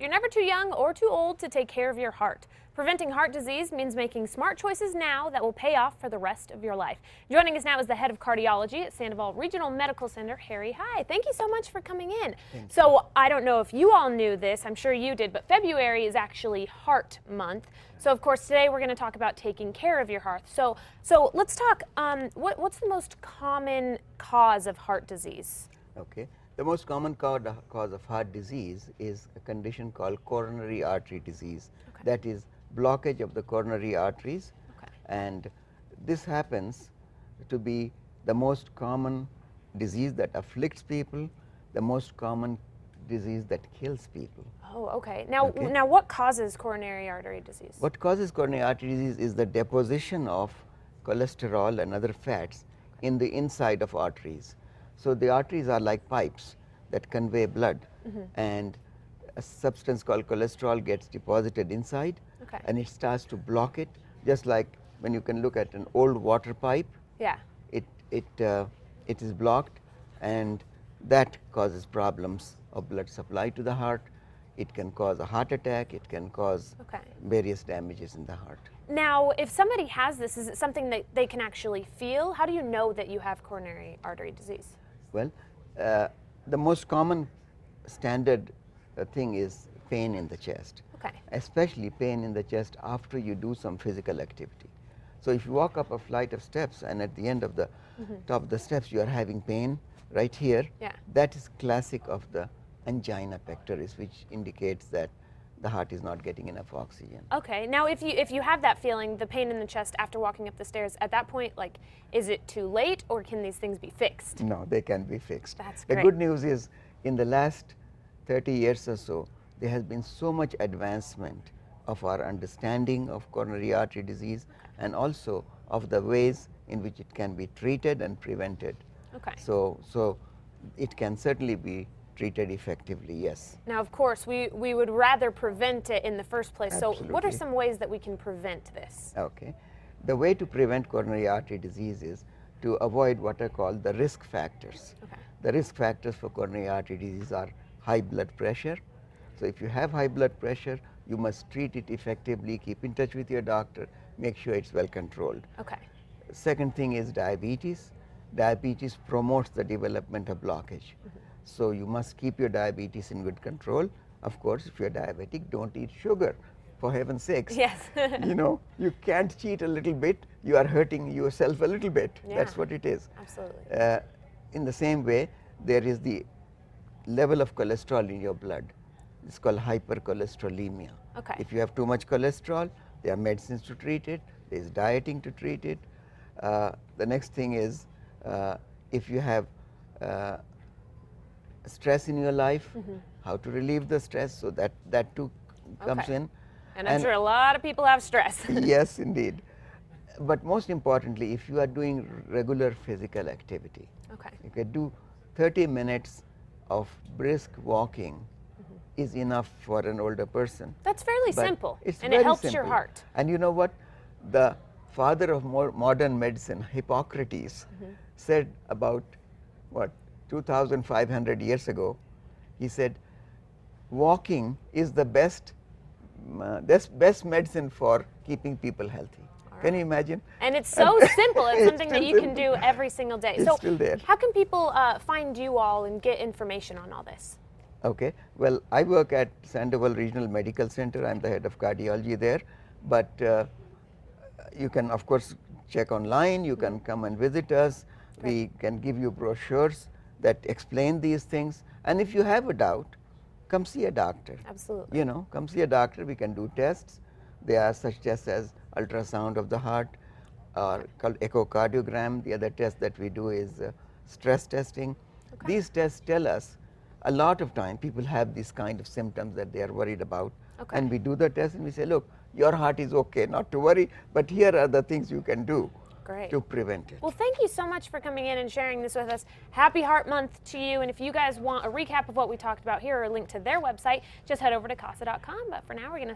You're never too young or too old to take care of your heart. Preventing heart disease means making smart choices now that will pay off for the rest of your life. Joining us now is the head of cardiology at Sandoval Regional Medical Center, Harry. Hi, thank you so much for coming in. So I don't know if you all knew this, I'm sure you did, but February is actually Heart Month. So of course today we're going to talk about taking care of your heart. So let's talk, what's the most common cause of heart disease? Okay. The most common cause of heart disease is a condition called coronary artery disease. Okay. That is blockage of the coronary arteries. Okay. And this happens to be the most common disease that afflicts people, the most common disease that kills people. Oh, okay. Now what causes coronary artery disease? What causes coronary artery disease is the deposition of cholesterol and other fats in the inside of arteries. So the arteries are like pipes that convey blood, and a substance called cholesterol gets deposited inside, and it starts to block it, just like when you can look at an old water pipe. Yeah. It is blocked, and that causes problems of blood supply to the heart. It can cause a heart attack. It can cause various damages in the heart. Now, if somebody has this, is it something that they can actually feel? How do you know that you have coronary artery disease? Well, the most common standard thing is pain in the chest, especially pain in the chest after you do some physical activity. So if you walk up a flight of steps and at the end of the top of the steps you are having pain right here, that is classic of the angina pectoris, which indicates that the heart is not getting enough oxygen. Okay. Now, if you have that feeling, the pain in the chest after walking up the stairs, at that point, like, is it too late, or can these things be fixed? No, they can be fixed. That's great. The good news is, in the last 30 years or so, there has been so much advancement of our understanding of coronary artery disease, and also of the ways in which it can be treated and prevented. Okay. So it can certainly be treated effectively, yes. Now, of course, we would rather prevent it in the first place. Absolutely. So what are some ways that we can prevent this? Okay. The way to prevent coronary artery disease is to avoid what are called the risk factors. Okay. The risk factors for coronary artery disease are high blood pressure. So if you have high blood pressure, you must treat it effectively, keep in touch with your doctor, make sure it's well controlled. Okay. Second thing is diabetes. Diabetes promotes the development of blockage. So you must keep your diabetes in good control. Of course, if you're diabetic, don't eat sugar, for heaven's sakes. Yes. You know, you can't cheat a little bit, you are hurting yourself a little bit. Yeah. That's what it is. Absolutely. In the same way, there is the level of cholesterol in your blood. It's called hypercholesterolemia. Okay. If you have too much cholesterol, there are medicines to treat it, there's dieting to treat it. The next thing is, if you have stress in your life, how to relieve the stress, so that too comes in. And I'm sure a lot of people have stress. Yes, indeed. But most importantly, if you are doing regular physical activity, you can do 30 minutes of brisk walking is enough for an older person. That's fairly But simple, it's and it very helps your simple. heart. And you know what? The father of modern medicine, Hippocrates, said about, 2,500 years ago, he said, walking is the best medicine for keeping people healthy. Can you imagine? And it's so simple. It's something that you can do every single day. It's still there. How can people find you all and get information on all this? Okay. Well, I work at Sandoval Regional Medical Center. I'm the head of cardiology there. But you can, of course, check online. You can come and visit us. We can give you brochures that explain these things. And if you have a doubt, come see a doctor. Absolutely. You know, come see a doctor. We can do tests. There are such tests as ultrasound of the heart, or called echocardiogram. The other test that we do is stress testing. These tests tell us, a lot of time people have these kind of symptoms that they are worried about. And we do the test and we say, look, your heart is okay, not to worry, but here are the things you can do to prevent it. Well, thank you so much for coming in and sharing this with us. Happy Heart Month to you. And if you guys want a recap of what we talked about here or a link to their website, just head over to casa.com. But for now, we're going to